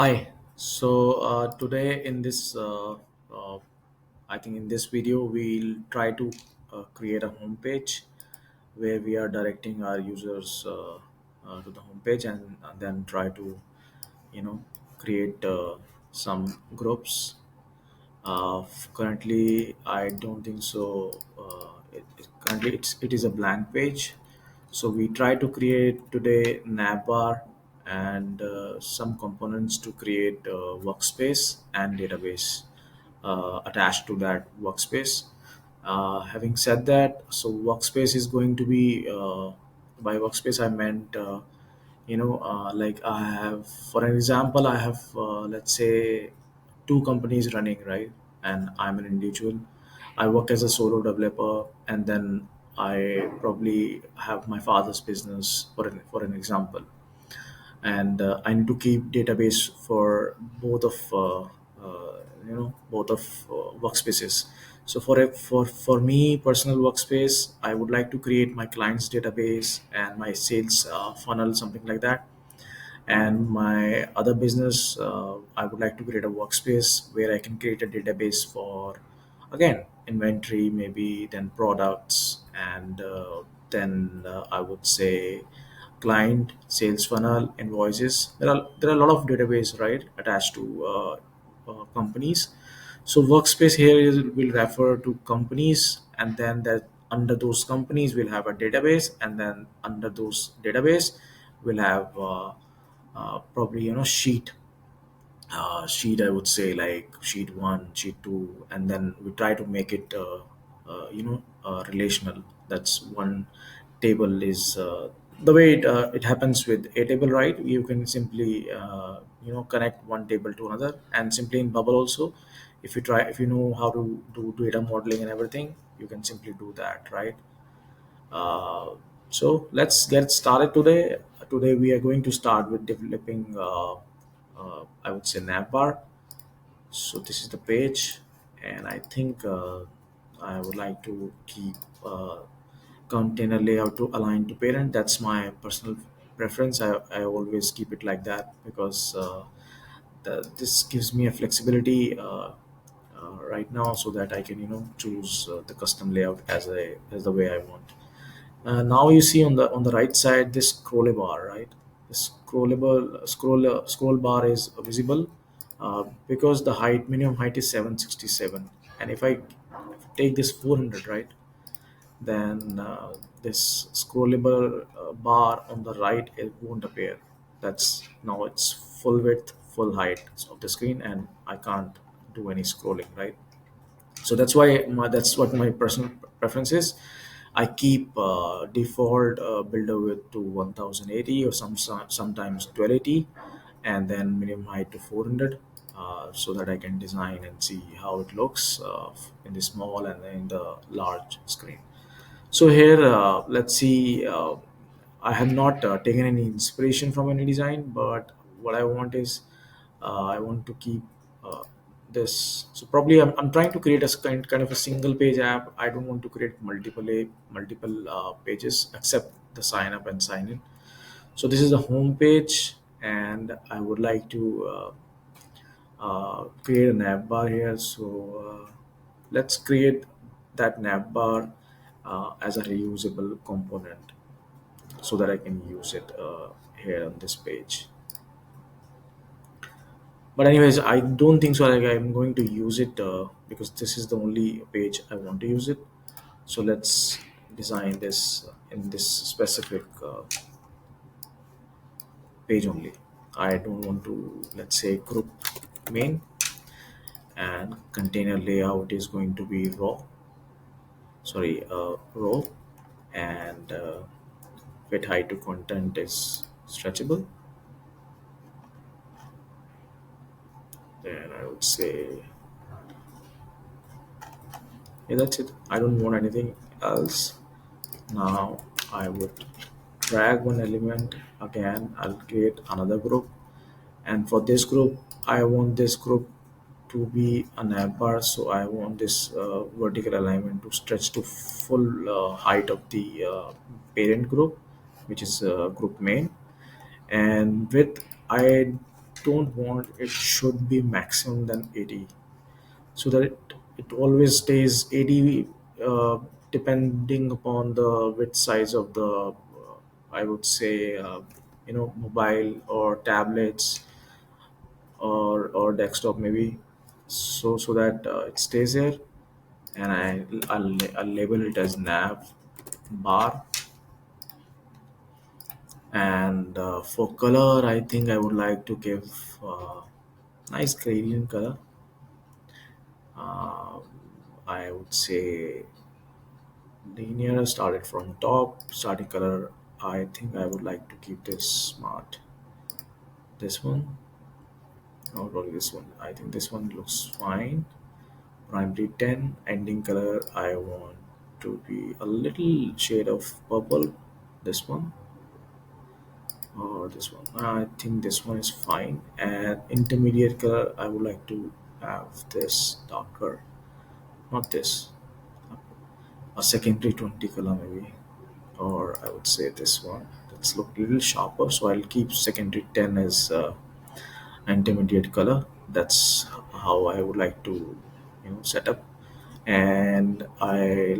Hi. So today in this, I think in this video, we'll try to create a homepage where we are directing our users to the homepage and then try to, you know, create some groups. Currently, I don't think so. Currently, it is a blank page. So we try to create today navbar and some components to create workspace and database attached to that workspace. Having said that, so workspace is going to be by workspace I meant like I have, for an example, I have let's say two companies running, right? And I'm an individual. I work as a solo developer, and then I probably have my father's business, for an example. And I need to keep database for both of both of workspaces. So for me, personal workspace, I would like to create my clients database and my sales funnel, something like that. And my other business, I would like to create a workspace where I can create a database for, again, inventory, maybe then products, and then I would say client sales funnel, invoices. There are a lot of database, right, attached to companies. So workspace here will refer to companies, and then that under those companies we'll have a database, and then under those database we'll have probably sheet, I would say, like sheet 1, sheet 2, and then we try to make it relational. That's one table is the way it happens with Airtable, right? You can simply connect one table to another, and simply in Bubble also, if you know how to do data modeling and everything, you can simply do that, right? uh, so let's get started today. Today we are going to start with developing, I would say, navbar. So this is the page, and I think I would like to keep container layout to align to parent. That's my personal preference. I always keep it like that because this gives me a flexibility right now, so that I can choose the custom layout as the way I want. Now you see on the right side this scroll bar, right? The scroll bar is visible because the minimum height is 767, and if I take this 400, right, then this scrollable bar on the right, it won't appear. That's now it's full width, full height of the screen, and I can't do any scrolling, right? So that's why that's what my personal preference is. I keep default builder width to 1080, or sometimes 1280, and then minimum height to 400, so that I can design and see how it looks in the small and in the large screen. So here, let's see. I have not taken any inspiration from any design, but what I want is I want to keep this. So probably I'm trying to create a kind of a single page app. I don't want to create multiple pages except the sign up and sign in. So this is the home page, and I would like to create a navbar here. So let's create that navbar as a reusable component, so that I can use it here on this page. But anyways, I don't think so. Like, I'm going to use it because this is the only page I want to use it. So let's design this in this specific page only. I don't want to, let's say, group main, and container layout is going to be row, and fit height to content is stretchable. Then I would say, yeah, that's it. I don't want anything else. Now I would drag one element again. I'll create another group, and for this group, I want this group to be a navbar. So I want this vertical alignment to stretch to full height of the parent group, which is group main. And width, I don't want it should be maximum than 80, so that it always stays 80, depending upon the width size of the I would say mobile or tablets or desktop maybe, so that it stays there. And I'll label it as nav bar. And for color, I think I would like to give nice gradient color. uh, I would say linear, started from top. Starting color, I think I would like to keep this smart. This one, or probably this one. I think this one looks fine. Primary 10. Ending color, I want to be a little shade of purple. This one or this one. I think this one is fine. And intermediate color, I would like to have this darker, not this. A secondary 20 color maybe, or I would say this one. That's look a little sharper, so I'll keep secondary 10 as intermediate color. That's how I would like to set up. And I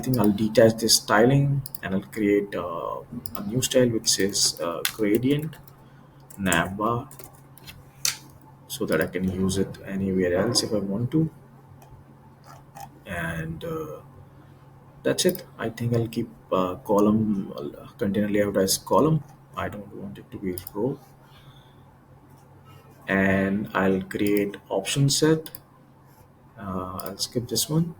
think I'll detach this styling, and I'll create a new style which is gradient navbar, so that I can use it anywhere else if I want to. And that's it. I think I'll keep column container layout as column. I don't want it to be row. And I'll create option set. I'll skip this one,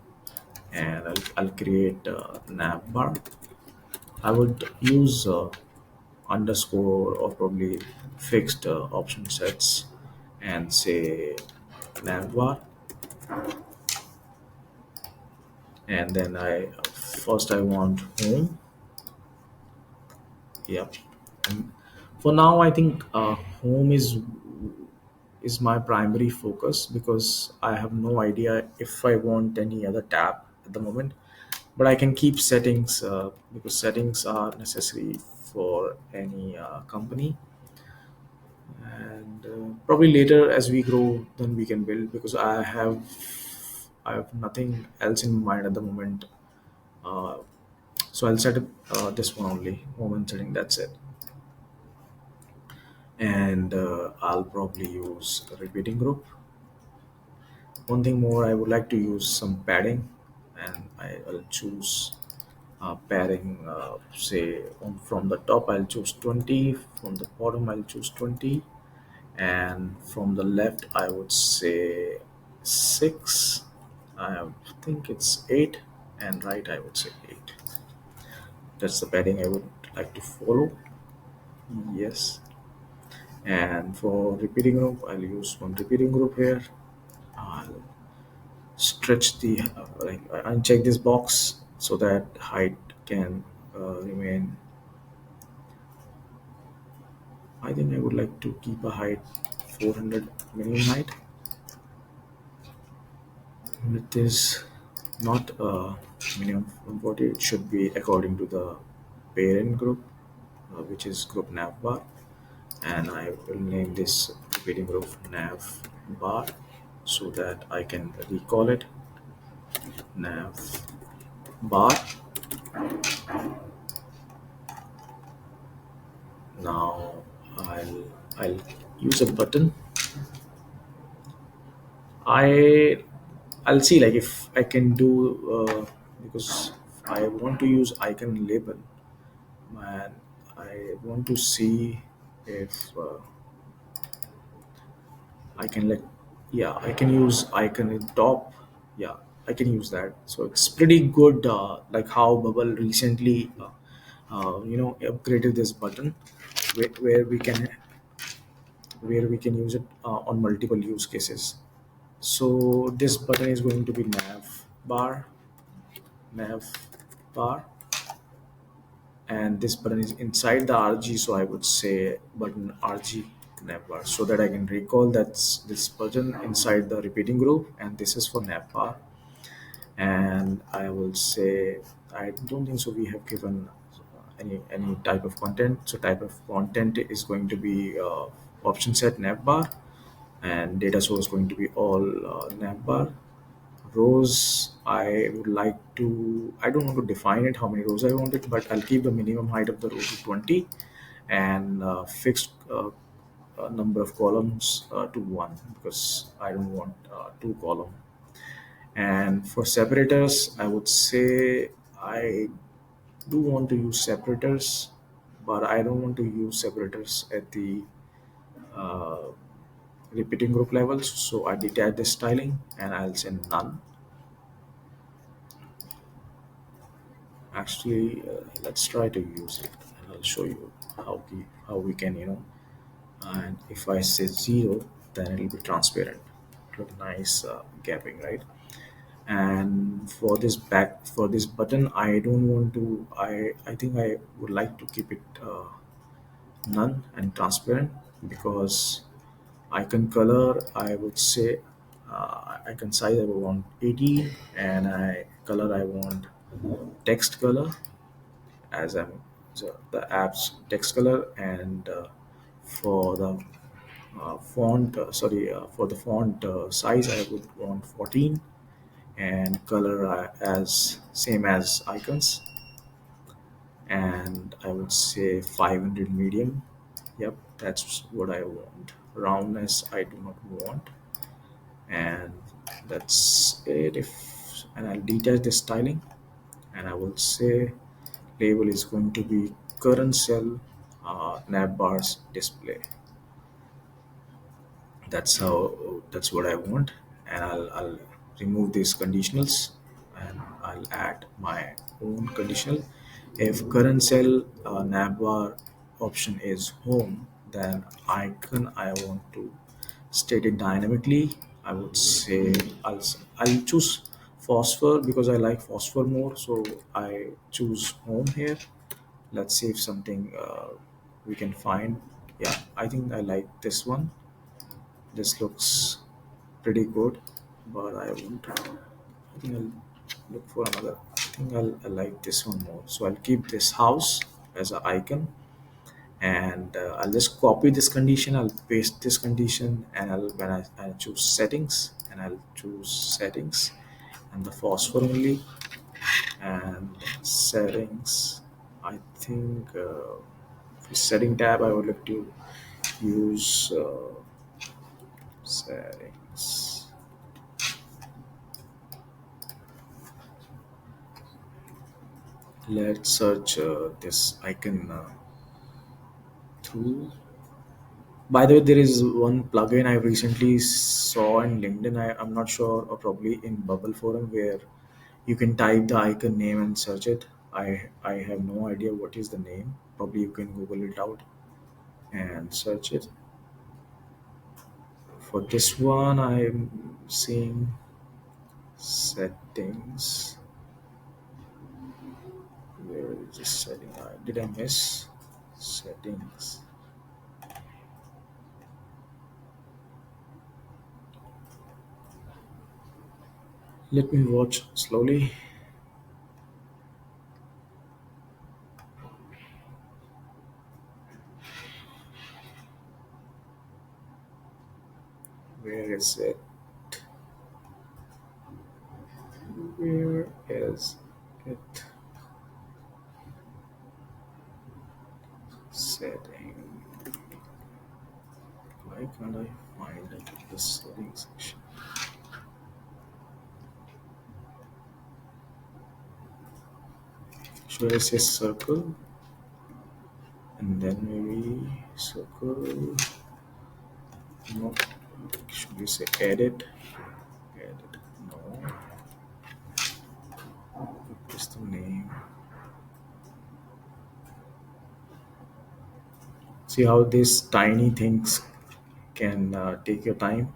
and I'll create nav bar. I would use underscore or probably fixed option sets, and say nav bar. And then I want home. Yep. And for now, I think home is my primary focus, because I have no idea if I want any other tab at the moment. But I can keep settings, because settings are necessary for any company. And probably later as we grow, then we can build, because I have nothing else in mind at the moment. Uh, so I'll set up this one only, home and setting. That's it. And I'll probably use a repeating group. One thing more, I would like to use some padding, and I'll choose padding. Say from the top, I'll choose 20. From the bottom, I'll choose 20, and from the left, I would say 6. I think it's 8, and right, I would say 8. That's the padding I would like to follow. Yes. And for repeating group, I'll use one repeating group here. I'll stretch the uncheck this box so that height can remain. I think I would like to keep a height 400 minimum height. It is not a minimum 140. It should be according to the parent group, which is group navbar. And I will name this repeating group navbar, so that I can recall it. Navbar. Now I'll use a button. I I'll see like if I can do, because I want to use icon label, and I want to see if I can let, yeah, I can use icon in top. Yeah, I can use that. So it's pretty good, like how Bubble recently upgraded this button, where we can use it on multiple use cases. So this button is going to be nav bar, and this button is inside the RG. So I would say button RG nav bar, so that I can recall that's this button inside the repeating group, and this is for nav bar. And I will say I don't think so. We have given any type of content. So type of content is going to be option set navbar, and data source going to be all navbar. Rows, I would like to, I don't want to define it how many rows I wanted, but I'll keep the minimum height of the row to 20, and fixed number of columns to 1, because I don't want two column. And for separators, I would say I do want to use separators, but I don't want to use separators at the uh, repeating group levels. So I detach the styling and I'll say none. Actually, let's try to use it, and I'll show you how we can, And if I say 0, then it'll be transparent. Look nice gapping, right? And for this button, I don't want to. I think I would like to keep it none and transparent, because icon color, I would say icon size I would want 80, and I color I want text color, as I'm so the app's text color. And for the for the font size, I would want 14, and color as same as icons, and I would say 500 medium. Yep, that's what I want. Roundness I do not want, and that's it. If and I'll detach the styling, and I will say label is going to be current cell nav bars display. That's what I want. And I'll remove these conditionals, and I'll add my own conditional. If current cell navbar option is home, then icon I want to state it dynamically. I would say I'll choose phosphor, because I like phosphor more, so I choose home here. Let's see if something we can find. Yeah, I think I like this one. This looks pretty good, but I won't. I think I'll look for another. I think I like this one more. So I'll keep this house as an icon, and I'll just copy this condition. I'll paste this condition, and I'll choose settings, and I'll choose settings, and the phosphor only, and settings. I think for setting tab, I would like to use settings. Let's search this icon through. By the way, there is one plugin I recently saw in LinkedIn. I'm not sure, or probably in Bubble Forum, where you can type the icon name and search it. I have no idea what is the name. Probably you can Google it out and search it. For this one, I'm seeing settings. Where is this setting? Did I miss settings? Let me watch slowly. Where is it? Where is it? Setting. Why can't I find it in the settings section? Should I say circle? And then maybe circle. No. Should we say edit? Edit. No. What is the name? See how these tiny things can take your time.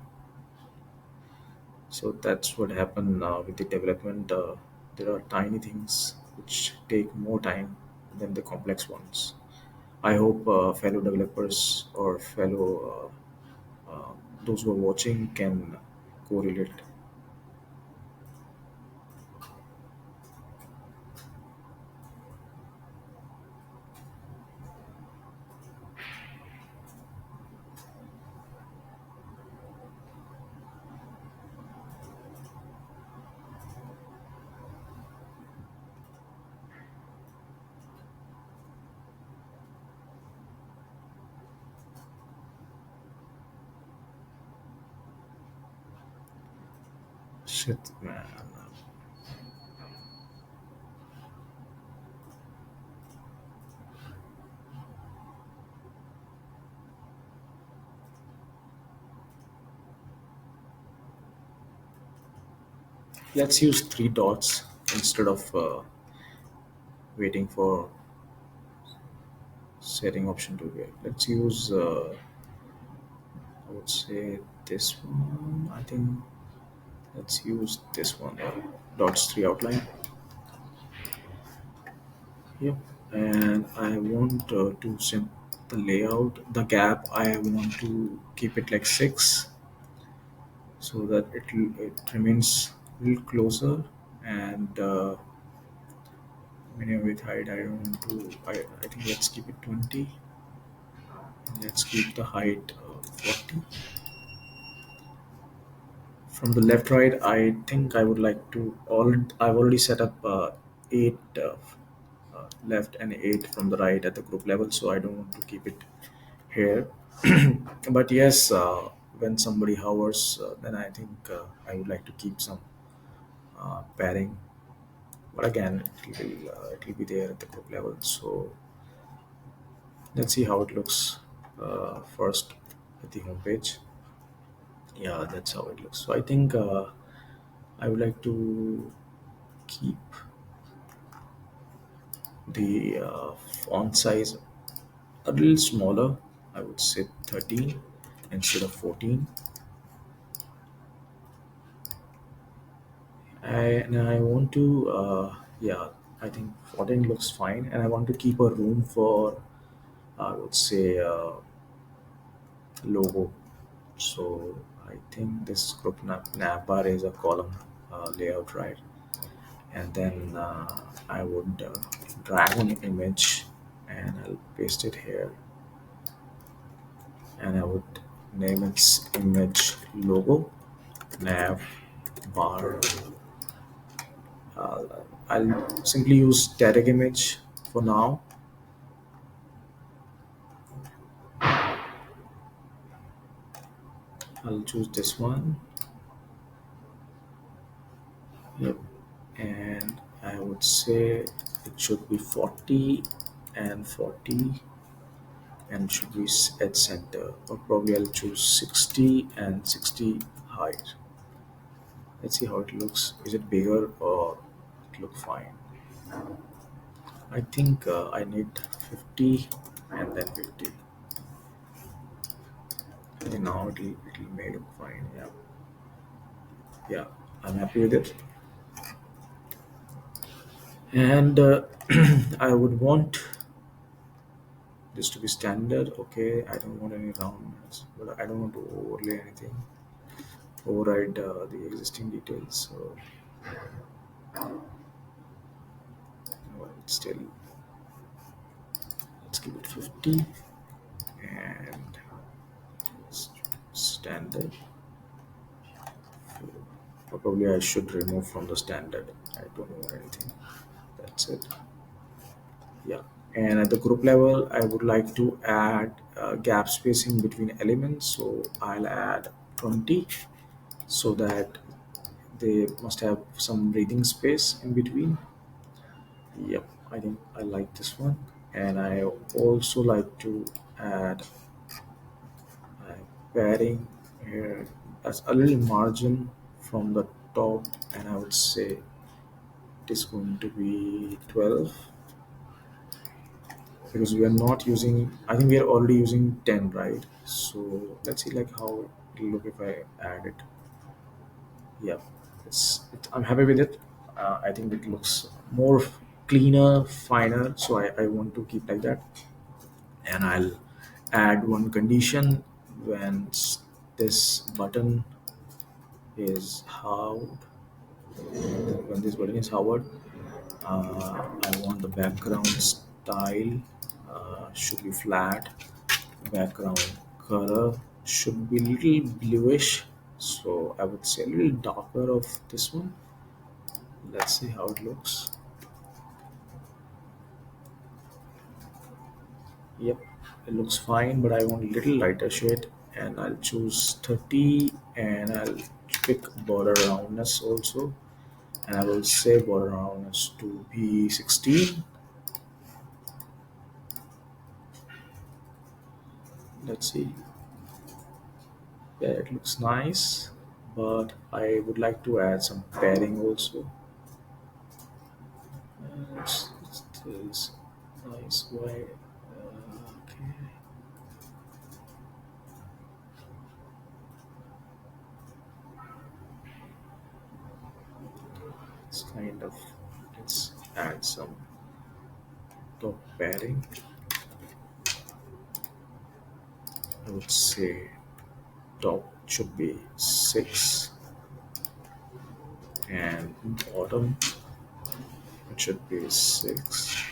So that's what happened with the development. There are tiny things which take more time than the complex ones. I hope fellow developers or fellow those who are watching can correlate. Shit, man. Let's use three dots instead of waiting for setting option to be. Let's use, I would say this one. I think let's use this one. Yeah. Dots three outline. Yep. And I want to set the layout, the gap. I want to keep it like 6 so that it remains a little closer. And medium width height, I don't want to. I think let's keep it 20. Let's keep the height 40. From the left right, I think I would like to all. I've already set up 8 left and 8 from the right at the group level, so I don't want to keep it here. But yes, when somebody hovers, then I think I would like to keep some padding. But again, it will be there at the group level. So let's see how it looks first at the home page. Yeah, that's how it looks. So I think I would like to keep the font size a little smaller. I would say 13 instead of 14. And I want to, yeah, I think 14 looks fine. And I want to keep a room for, I would say, logo. So I think this group navbar is a column layout, right? And then I would drag an image and I'll paste it here, and I would name its image logo nav bar. I'll simply use static image for now. I'll choose this one. Yep. And I would say it should be 40 and 40 and should be at center, or probably I'll choose 60 and 60 height. Let's see how it looks. Is it bigger or it look fine? I think I need 50 and then 50. I think now it'll make it fine. Yeah, yeah, I'm happy with it. And I would want this to be standard. Okay, I don't want any roundness, but I don't want to overlay anything, override the existing details. So well, still, let's give it 50 and standard. Probably I should remove from the standard. I don't want anything. That's it. Yeah. And at the group level, I would like to add gap spacing between elements. So I'll add 20 so that they must have some breathing space in between. Yep, I think I like this one. And I also like to add uh, padding here as a little margin from the top, and I would say it is going to be 12 because we are not using, I think we are already using 10, right? So let's see like how it'll look if I add it. Yeah, I'm happy with it. I think it looks more cleaner, finer, so I want to keep like that. And I'll add one condition when this button is hovered. When this button is hovered, I want the background style should be flat. Background color should be little bluish. So I would say a little darker of this one. Let's see how it looks. Yep, it looks fine, but I want a little lighter shade. and I'll choose 30, and I'll pick border roundness also, and I will say border roundness to be 16. Let's see. Yeah, it looks nice, but I would like to add some padding also. It's nice. Why? Okay. It's kind of, let's add some top padding. I would say top should be 6, and bottom it should be 6.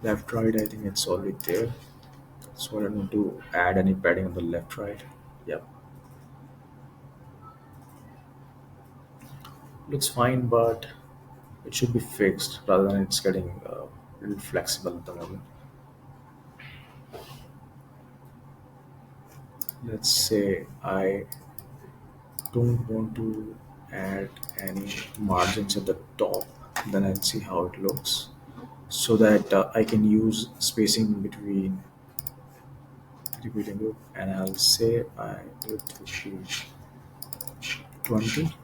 Left right, I think it's already there, so I don't need to add any padding on the left right. Yep, looks fine, but it should be fixed rather than it's getting a little flexible at the moment. Let's say I don't want to add any margins at the top, then I'll see how it looks, so that I can use spacing between repeating group, and I'll say I do it to be 20,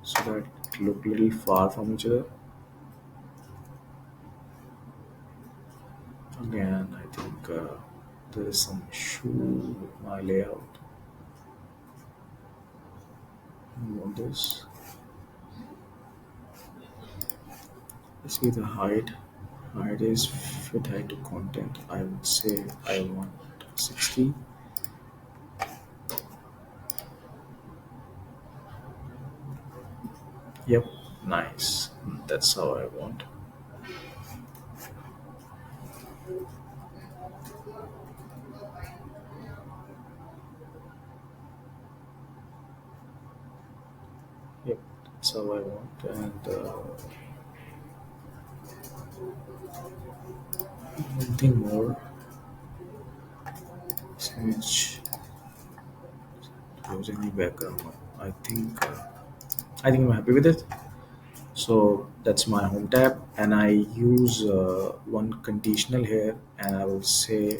so that it look little far from each other. Again, I think there is some issue with my layout. I want this. Let's see the height. Height is fit height to content. I would say I want 60. Yep, nice. That's how I want. Yep, that's how I want. And one thing more, which close any background. I think I'm happy with it. So that's my home tab, and I use one conditional here, and I will say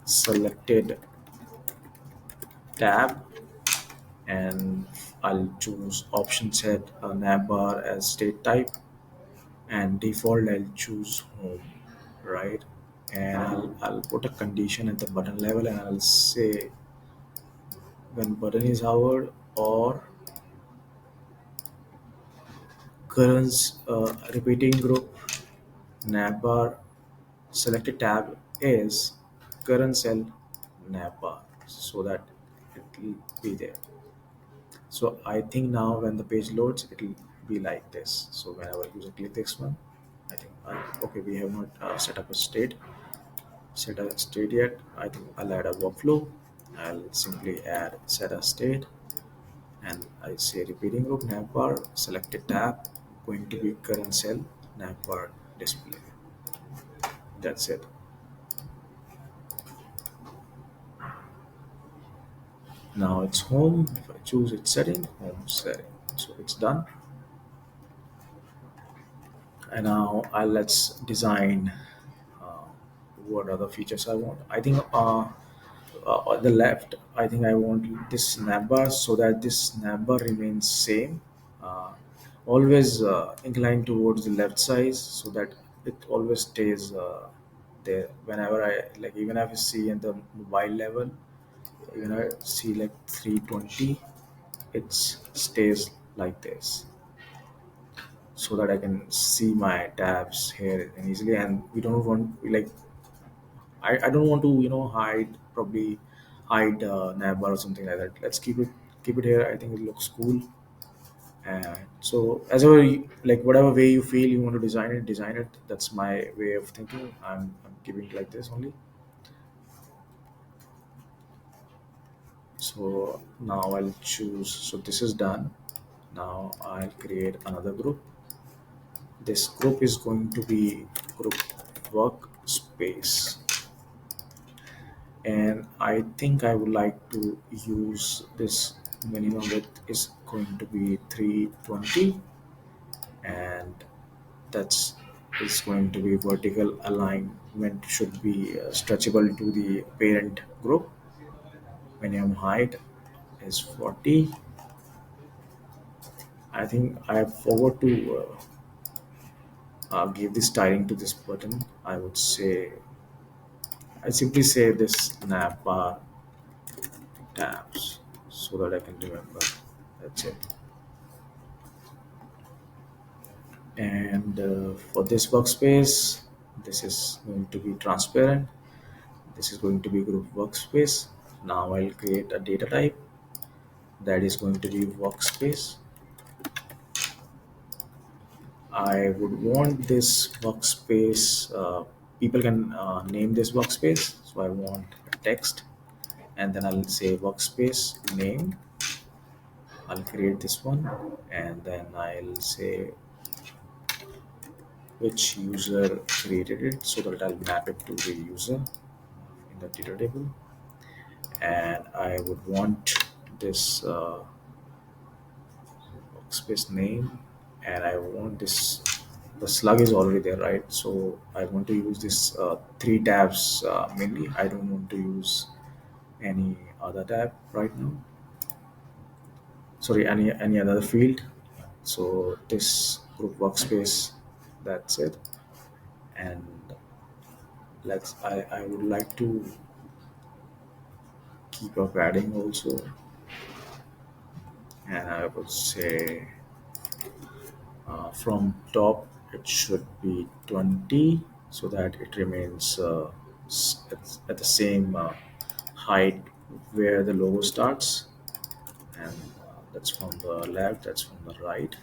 selected tab, and I'll choose option set navbar as state type, and default I'll choose home, right? And I'll put a condition at the button level, and I'll say when button is hovered or currents repeating group navbar selected tab is current cell navbar, so that it will be there. So I think now when the page loads, it will be like this. So whenever user click this one, I think okay, we have not set a state yet. I think I'll add a workflow. I'll simply add set a state, and I say repeating group navbar selected tab going to be current cell navbar display. That's it. Now it's home. If I choose its setting, home setting, so it's done. And now let's design uh, what other features I want. I think on the left, I think I want this navbar, so that this navbar remains same. Uh, Always inclined towards the left side, so that it always stays there. Whenever I like, even if I see in the mobile level, even I see like 320, it stays like this, so that I can see my tabs here and easily. And we don't want like I don't want to hide, probably hide navbar or something like that. Let's keep it here. I think it looks cool. And so as ever like whatever way you feel you want to design it. That's my way of thinking. I'm keeping it like this only. So now I'll choose, so this is done. Now I'll create another group. This group is going to be group workspace. and I think I would like to use this minimum width is going to be 320, and that's is going to be vertical alignment should be stretchable to the parent group. Minimum height is 40. I think I forgot to give this styling to this button. I would say I simply say this navbar tabs so that I can remember. That's it. And for this workspace, this is going to be transparent. This is going to be group workspace. Now I'll create a data type that is going to be workspace. I would want this workspace. People can name this workspace. So I want a text, and then I'll say workspace name. I'll create this one, and then I'll say which user created it so that I'll map it to the user in the data table. And I would want this workspace name, and I want this. The slug is already there, right? So I want to use this three tabs mainly. I don't want to use any other tab right now. Sorry, any other field. So this group workspace, that's it. And I would like to keep up adding also, and I would say from top it should be 20 so that it remains at the same height where the logo starts, and that's from the left, that's from the right.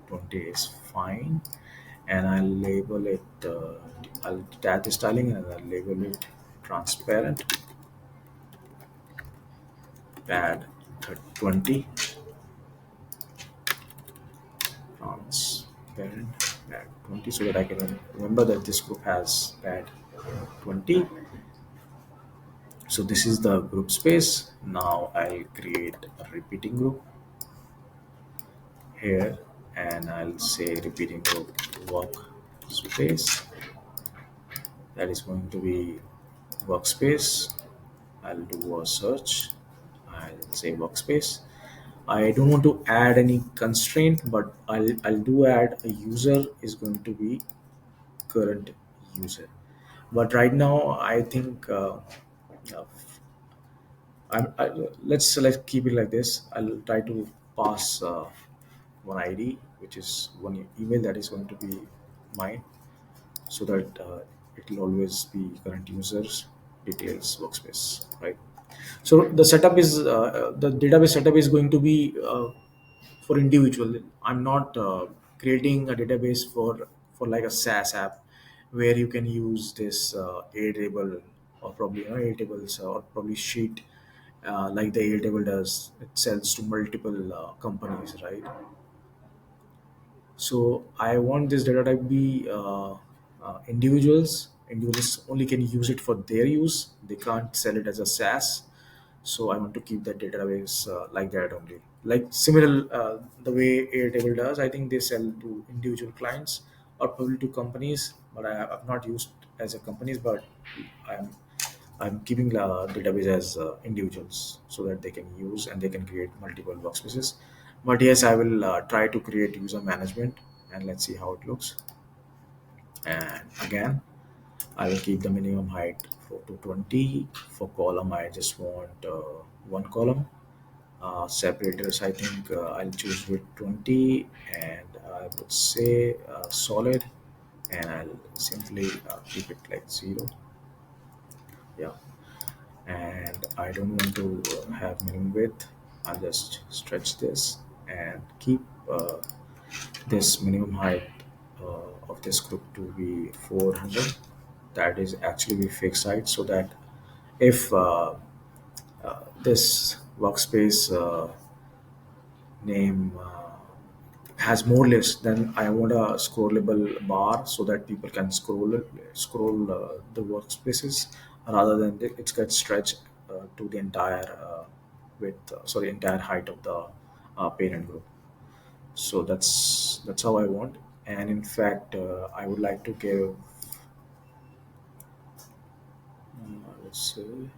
20 is fine, and I'll label it I'll add the styling and I'll label it transparent pad 20 transparent pad 20 so that I can remember that this group has pad 20. So this is the group space. Now I'll create a repeating group here, and I'll say repeating group workspace. That is going to be workspace. I'll do a search. I'll say workspace. I don't want to add any constraint, but I'll do add a user is going to be current user. But right now, I think uh, let's keep it like this. I'll try to pass one ID, which is one email that is going to be mine, so that it will always be current users details workspace, right? So the setup is the database setup is going to be for individual. I'm not creating a database for like a SaaS app where you can use this Airtable or probably Airtables or probably Sheet like the Airtable does. It sells to multiple companies, right? So I want this data type be individuals. Individuals only can use it for their use. They can't sell it as a SaaS. So I want to keep that database like that only. Like similar the way Airtable does. I think they sell to individual clients or probably to companies. But I've not used as a companies. But I'm I'm keeping the database as individuals so that they can use and they can create multiple workspaces. But yes, I will try to create user management, and let's see how it looks. And again, I will keep the minimum height to 20. For column, I just want one column. Separators, I think I'll choose with 20, and I would say solid, and I'll simply keep it like 0. Yeah, and I don't want to have minimum width. I'll just stretch this and keep this minimum height of this group to be 400. That is actually the fixed height, so that if this workspace name has more lists, then I want a scrollable bar so that people can scroll the workspaces rather than it gets stretched to the entire width, sorry, entire height of the parent group. So that's how I want. And in fact, I would like to give, let's say,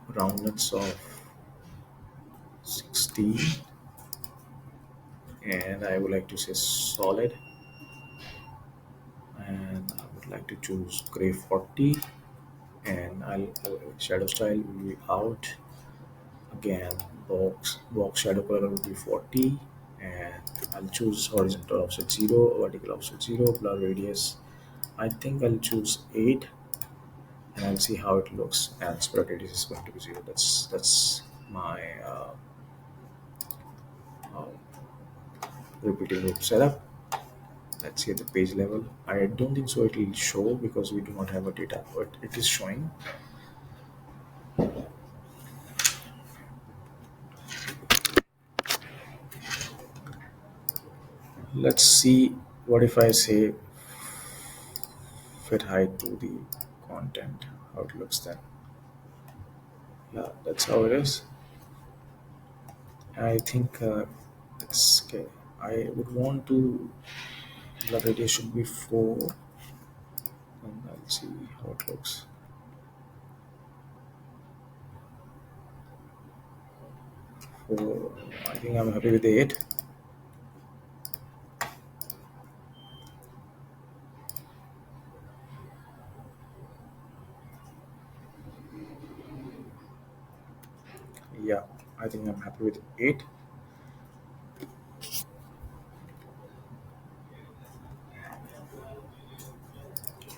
roundness of 16, and I would like to say solid, and I would like to choose gray 40, and shadow style will be out again. Box shadow color will be 40, and I'll choose horizontal offset 0, vertical offset 0, blur radius. I think I'll choose 8, and I'll see how it looks. And spread radius is going to be 0. That's my uh, repeating loop setup. Let's see at the page level. I don't think so it will show because we do not have a data, but it is showing. Let's see what if I say fit height to the content, how it looks then. Yeah, that's how it is. I think it's okay. I would want to, the radius should be 4, and I'll see how it looks. 4, I think I'm happy with the 8. Yeah, I think I'm happy with 8.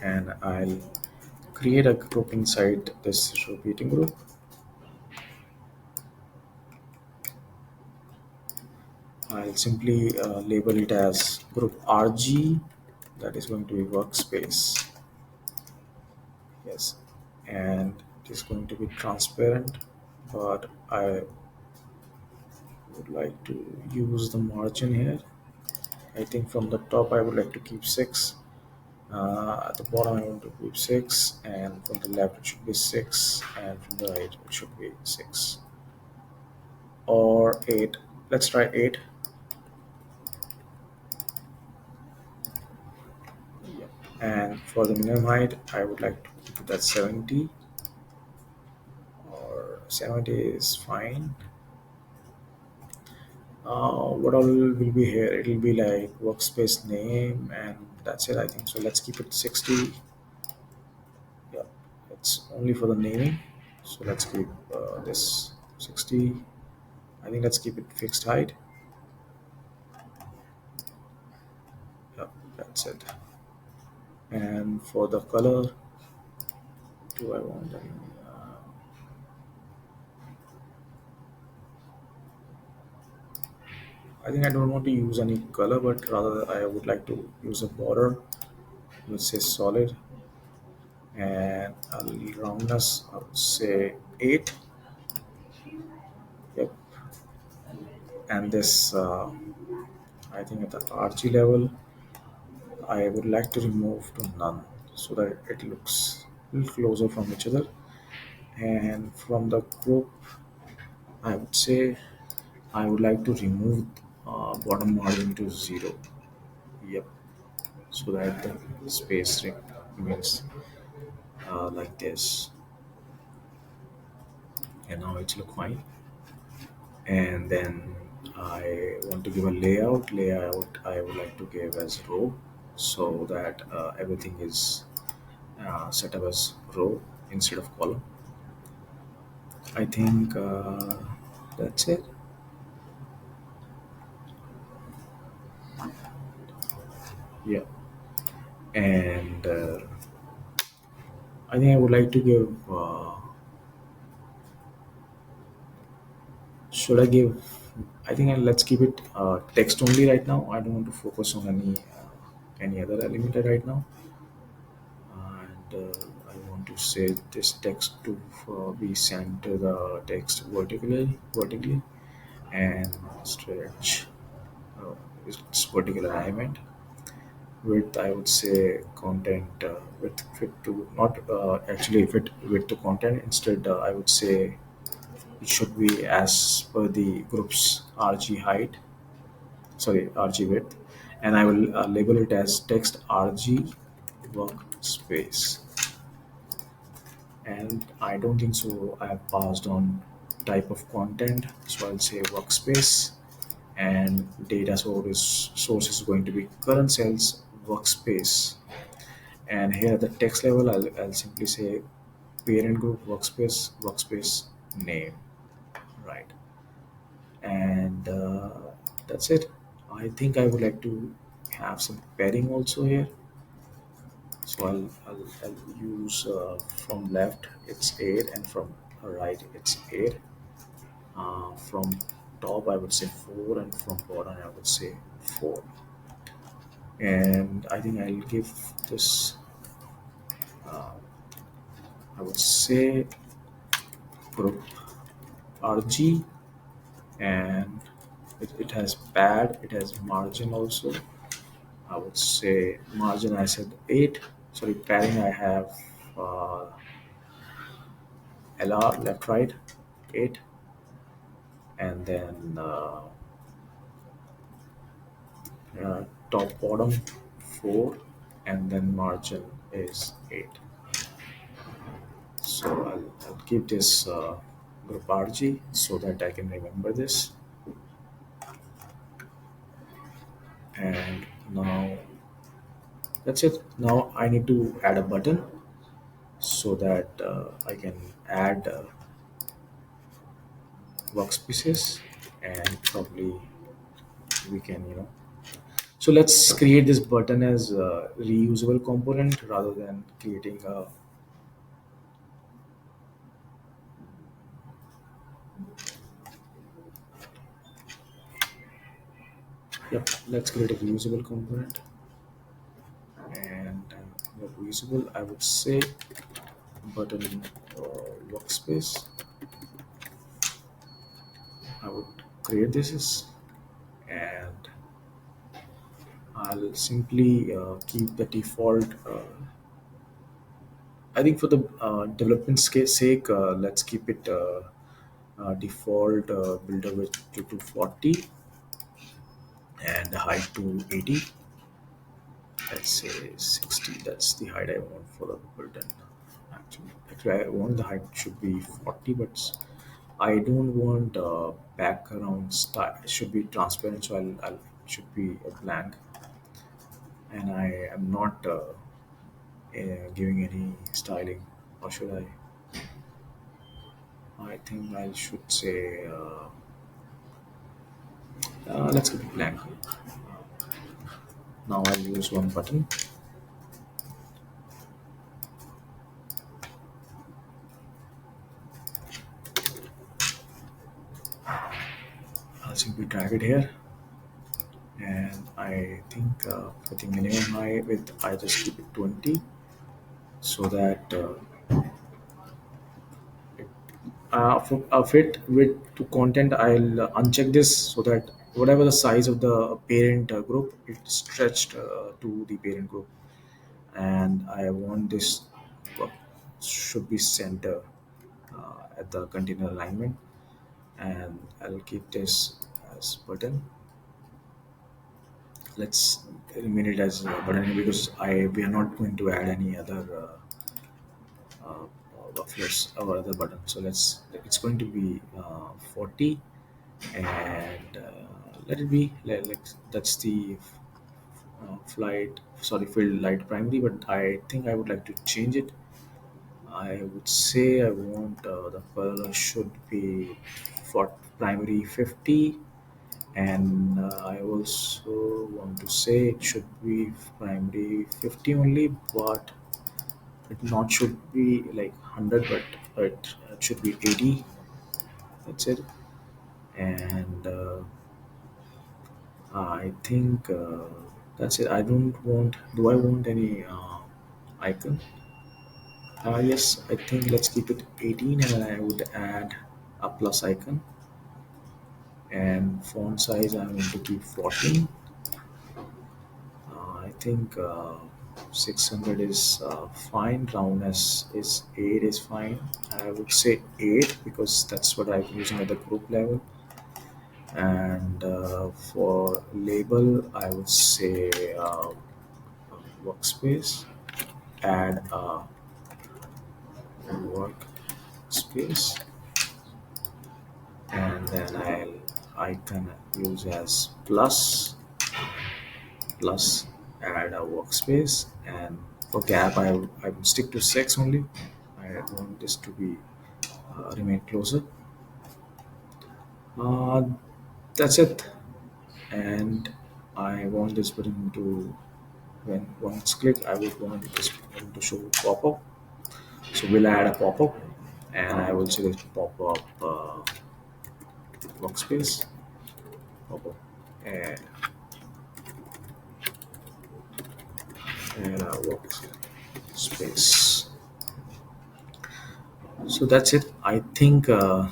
And I'll create a group inside this repeating group. I'll simply label it as group RG, that is going to be workspace. Yes, and it is going to be transparent, but I would like to use the margin here. I think from the top I would like to keep 6. At the bottom I want to keep 6, and from the left it should be 6, and from the right it should be 6 or 8. Let's try 8. Yeah. And for the minimum height, I would like to keep it at 70, or 70 is fine. What all will be here? It will be like workspace name, and that's it, I think. So let's keep it 60. Yeah, it's only for the naming. So let's keep this 60. I think let's keep it fixed height. Yeah, that's it. And for the color, do I want any? I think I don't want to use any color, but rather I would like to use a border. Let's say solid, and roundness, I would say 8. Yep. And this, I think at the RG level, I would like to remove to none so that it looks a little closer from each other. And from the group, I would say I would like to remove bottom margin to 0. Yep. So that the space remains like this. And now it's look fine. And then I want to give a layout. I would like to give as row, so that everything is set up as row instead of column. I think that's it. Yeah. And I think I would like to give, should I give, I think let's keep it text only right now. I don't want to focus on any other element right now. And I want to set this text to be center the text vertically, and stretch its vertical alignment. Width, I would say content width fit to not actually fit width to content. Instead, I would say it should be as per the group's RG height, sorry, RG width, and I will label it as text RG workspace. And I don't think so. I have passed on type of content, so I'll say workspace, and data source is going to be current cells workspace. And here at the text level, I'll simply say parent group workspace name, right? And that's it. I think I would like to have some pairing also here. So I'll use from left it's 8 and from right it's 8. From top I would say 4 and from bottom I would say 4. And I think I'll give this, I would say group RG, and it has pad, it has margin also. I would say margin I said 8. Sorry, padding I have uh, LR left right 8, and then top bottom 4, and then margin is 8. So I'll keep this group RG so that I can remember this. And now that's it. Now I need to add a button so that I can add workspaces, and probably we can, so let's create this button as a reusable component rather than creating a, yep, let's create a reusable component. And reusable, I would say button workspace. I would create this, and I'll simply keep the default. I think for the development sake, let's keep it default builder width to 40 and the height to 80. Let's say 60. That's the height I want for the builder. Actually, I want the height should be 40, but I don't want background style. It should be transparent, so I'll it should be a blank, and I am not giving any styling. Or should I? I think I should say let's keep it blank. Now I'll use one button. I'll simply drag it here, and I think for the minimum height width, I just keep it 20, so that for fit with to content, I'll uncheck this so that whatever the size of the parent group, it's stretched to the parent group, and I want this uh, should be center at the container alignment, and I'll keep this as button. Let's remain it as button because I we are not going to add any other buffers or other button. So it's going to be 40, and let it be like that's the flight sorry field light primary, but I think I would like to change it. I would say I want the color should be for primary 50, and I also want to say it should be primary 50 only, but it not should be like 100, but it should be 80. That's it. And I think that's it. I don't want. Do I want any icon? Yes, I think let's keep it 18, and I would add a plus icon. And font size I'm going to keep 14. I think 600 is fine. Roundness is 8 is fine. I would say 8 because that's what I'm using at the group level. And for label, I would say workspace. Add a workspace, and then I can use as plus add a workspace. And for gap, I would stick to 6 only. I want this to be remain closer. uh, that's it. And I want this button to, when once click, I would want this button to show pop-up. So we'll add a pop-up, and I will select pop-up workspace, pop-up, and, and workspace. So that's it. I think I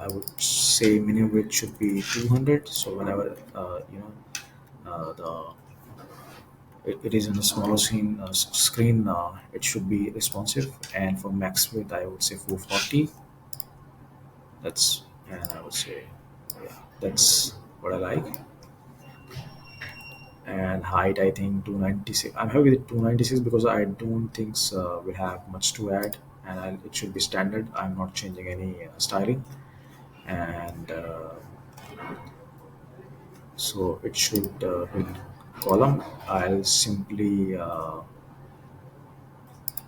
would say minimum width should be 200. So whenever the it is in a smaller screen, it should be responsive. And for max width, I would say 440. That's, and I would say, yeah, that's what I like. And height, I think 296. I'm happy with 296 because I don't think we have much to add, and it should be standard. I'm not changing any styling. And so it should with column, I'll simply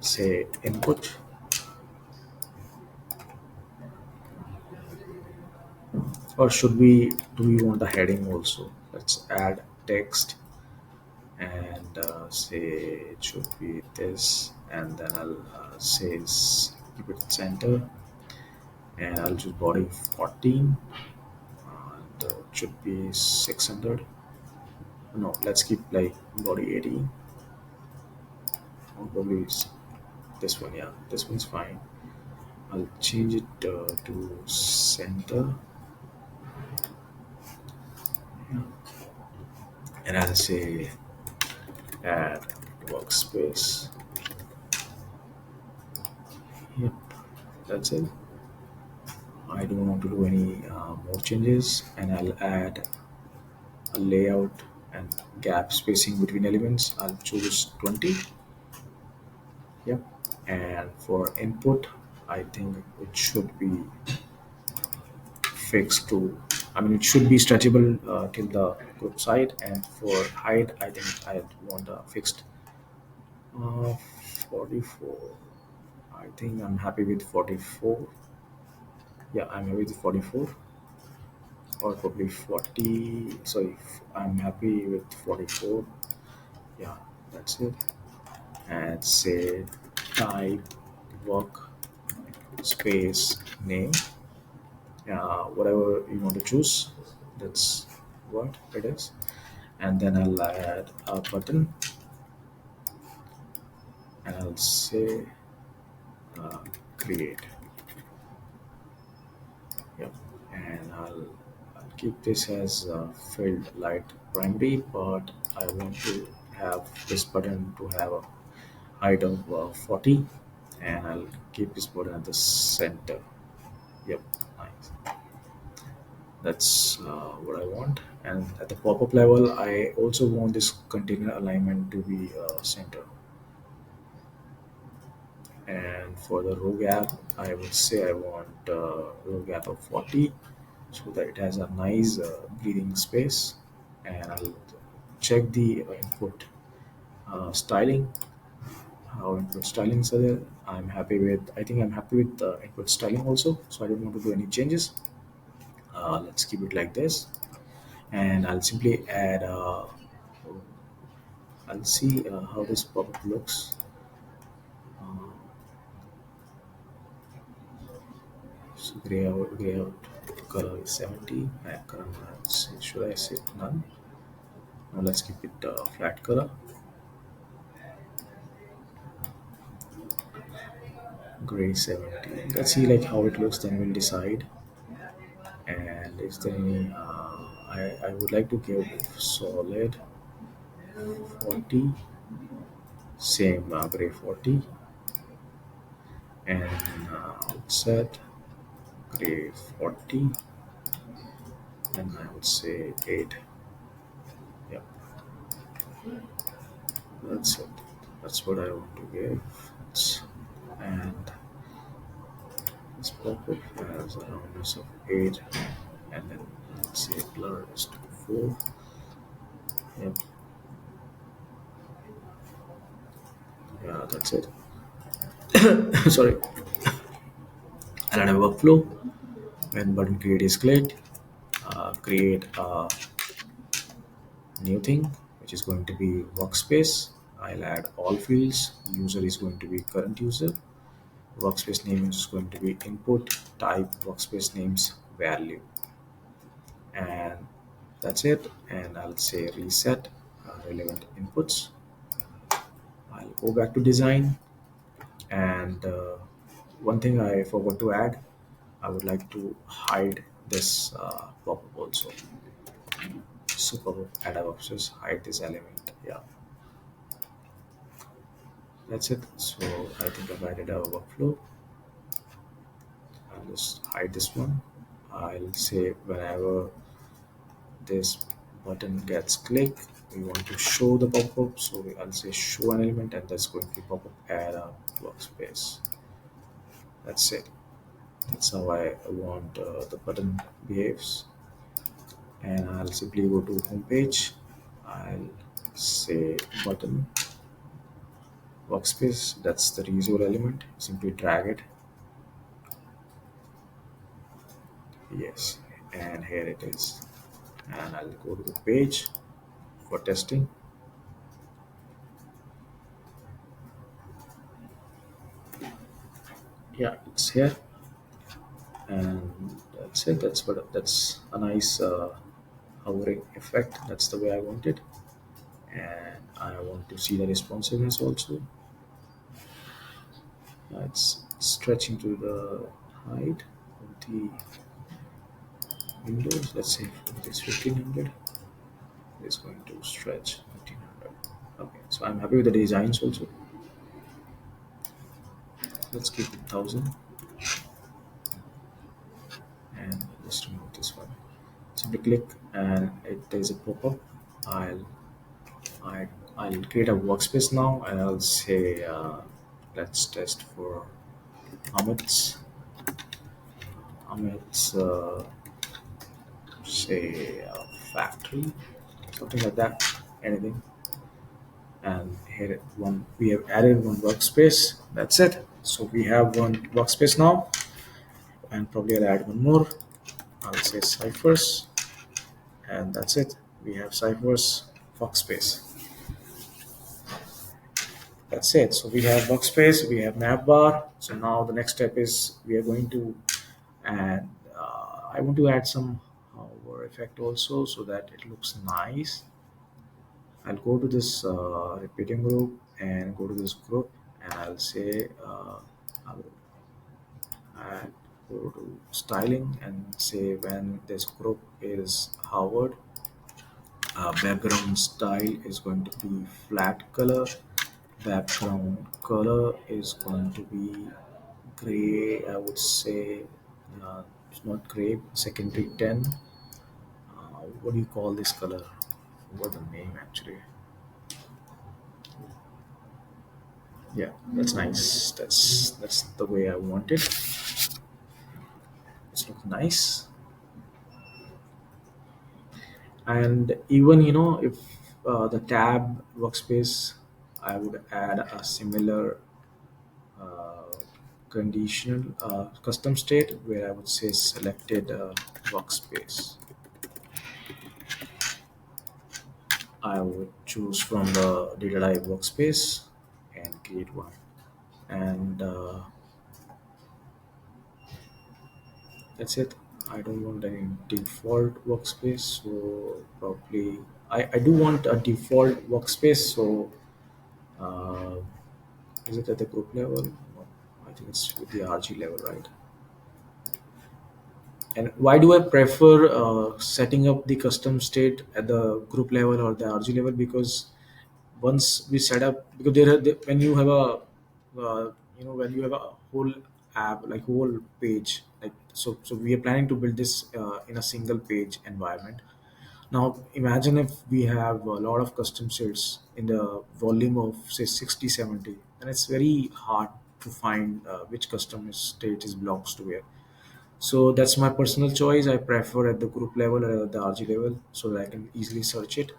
say input. Or should we, do we want a heading also? Let's add text, and say it should be this, and then I'll say keep it center, and I'll choose body 14, and it should be 600. No, let's keep like body 80, or probably this one. Yeah, this one's fine. I'll change it to center, and I'll say add workspace. Yep, that's it. I don't want to do any more changes, and I'll add a layout and gap spacing between elements. I'll choose 20. Yep. And for input, I think it should be fixed to, I mean, it should be stretchable till the group side. And for height, I think I want a fixed uh, 44. I think I'm happy with 44. Yeah, I'm happy with 44, or probably 40. Sorry, I'm happy with 44. Yeah, that's it. And say type work space name, whatever you want to choose, that's what it is. And then I'll add a button, and I'll say create. Yep. And I'll keep this as filled light primary, but I want to have this button to have a height of 40, and I'll keep this button at the center. Yep, nice. That's what I want. And at the pop-up level, I also want this container alignment to be center. And for the row gap, I would say I want row gap of 40, so that it has a nice breathing space. And I'll check the input styling, how input stylings are there. I think I'm happy with the input styling also, so I don't want to do any changes. Let's keep it like this, and I'll simply add I'll see how this pop-up looks. uh, so gray out color is 70, and color, should I say none? Now let's keep it flat color, gray 70. Let's see like how it looks, then we'll decide. And is there any I would like to give solid, 40, same gray 40, and set gray 40, and I would say 8. Yep, that's it. That's what I want to give. And this pop-up has a roundness of 8, and then let's say blur is to 4. Yep, yeah, that's it. Sorry. I'll add a workflow. When button create is clicked, create a new thing which is going to be workspace. I'll add all fields. User is going to be current user. Workspace name is going to be input type workspace names value, and that's it. And I'll say reset relevant inputs. I'll go back to design, and one thing I forgot to add, I would like to hide this pop-up also. So pop-up add options hide this element. Yeah, that's it. So I think I've added a workflow. I'll just hide this one. I'll say whenever this button gets clicked, we want to show the pop-up. So I'll say show an element, and that's going to be pop-up add a workspace. That's it. That's how I want the button behaves. And I'll simply go to home page. I'll say button workspace. That's the resolve element. Simply drag it. Yes, and here it is. And I'll go to the page for testing. Yeah, it's here, and that's it. That's a nice hovering effect. That's the way I want it, and I want to see the responsiveness also. It's stretching to the height of the windows. Let's say if it's 1500, it's going to stretch 1500. Okay, so I'm happy with the designs also. Let's keep it 1000, and just remove this one. Simply click, and there's a pop-up. I'll I, I'll create a workspace now, and I'll say let's test for Amit's Amit's say factory, something like that, anything. And here one we have added one workspace. That's it. So we have one workspace now, and probably I'll add one more. I'll say ciphers, and that's it. We have ciphers workspace. That's it. So we have workspace, we have navbar. So now the next step is we are going to add. I want to add some hover effect also so that it looks nice. I'll go to this repeating group and go to this group, and I'll say I'll add, go to styling and say when this group is hovered, background style is going to be flat color. Background color is going to be gray. I would say it's not gray. Secondary 10. What do you call this color? What the name actually? Yeah, that's nice. That's the way I want it. It's look nice. And even if the tab workspace, I would add a similar uh, conditional custom state where I would say selected workspace. I would choose from the data type workspace and create one. And that's it. I don't want any default workspace, so probably I do want a default workspace. So uh, is it at the group level? No, I think it's with the RG level, right? And why do I prefer setting up the custom state at the group level or the RG level? Because Once we set up, because when you have a when you have a whole app, like whole page, like so we are planning to build this in a single page environment. Now imagine if we have a lot of custom sets in the volume of say 60, 70, and it's very hard to find which custom state is belongs to where. So that's my personal choice. I prefer at the group level or at the RG level so that I can easily search it.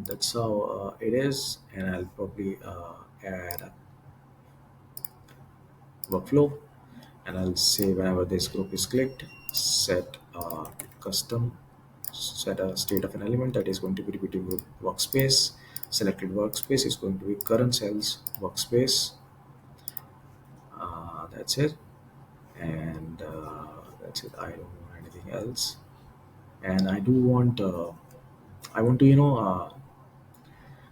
That's how it is, and I'll probably add a workflow, and I'll say whenever this group is clicked, set a custom, set a state of an element that is going to be repeating group workspace. Selected workspace is going to be current cells workspace. That's it, and that's it. I don't want anything else, and I want to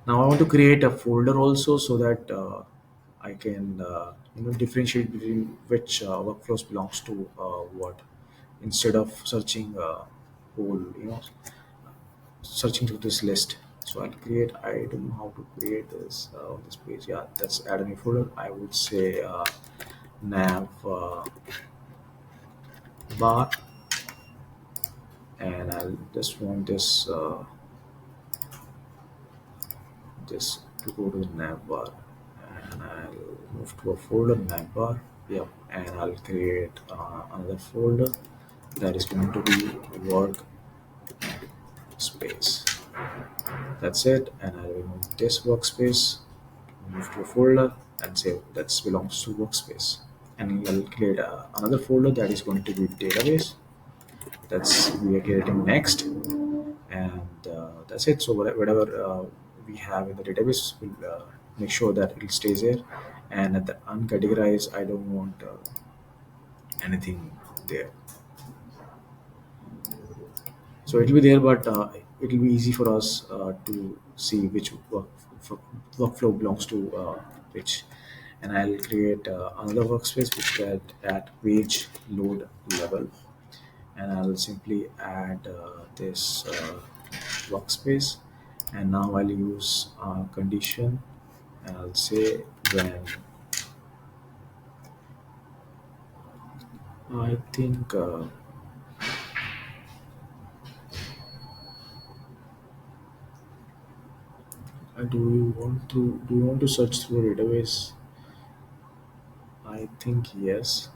now I want to create a folder also so that I can differentiate between which workflows belongs to what, instead of searching whole searching through this list. So I'll create. I don't know how to create this on this page. Yeah, that's add a new folder. I would say nav bar, and I'll just want this to go to the navbar, and I'll move to a folder navbar. Yep, and I'll create another folder that is going to be workspace. That's it, and I'll remove this workspace, move to a folder, and say that belongs to workspace. And I'll create another folder that is going to be database. That's we are creating next, and that's it. So whatever we have in the database, we'll make sure that it stays there. And at the uncategorized, I don't want anything there. So it will be there, but it will be easy for us to see which workflow belongs to which. And I'll create another workspace which at page load level, and I'll simply add this workspace, and now I'll use condition, and I'll say when I think do you want to search through a database? I think yes.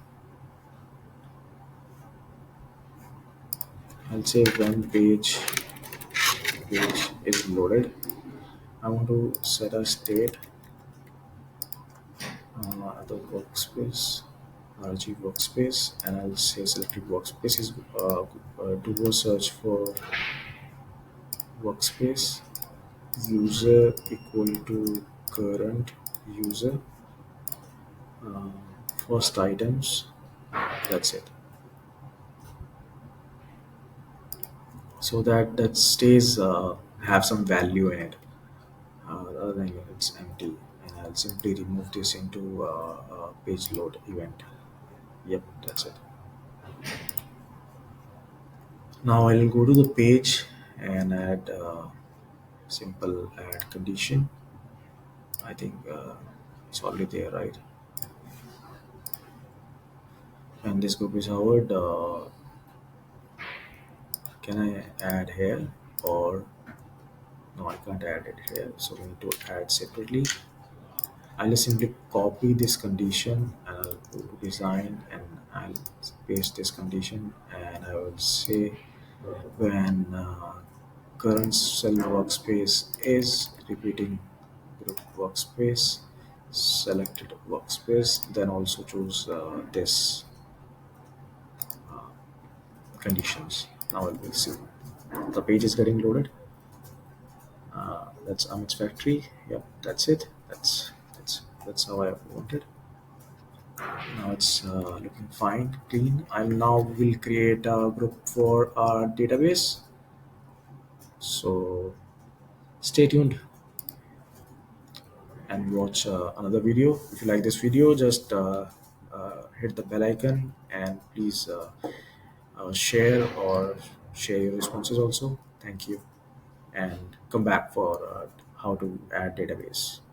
I'll say when page is loaded. I want to set a state the workspace, RG workspace, and I'll say selected workspace is to go search for workspace user equal to current user, uh, first items. That's it. So that stays have some value in it, rather than it's empty. And I'll simply remove this into page load event. Yep, that's it. Now I'll go to the page and add simple add condition. I think it's already there, right? And this group is Howard. Can I add here, or no? I can't add it here. So we need to add separately. I'll just simply copy this condition and I'll go to design and I'll paste this condition, and I will say when current cell workspace is repeating group workspace, selected workspace, then also choose this conditions. Now we'll see. The page is getting loaded. That's Amit's factory. Yep, that's it. That's how I want it. Now it's looking fine, clean. I now will create a group for our database. So stay tuned and watch another video. If you like this video, just hit the bell icon, and please share your responses also. Thank you. and come back for how to add database.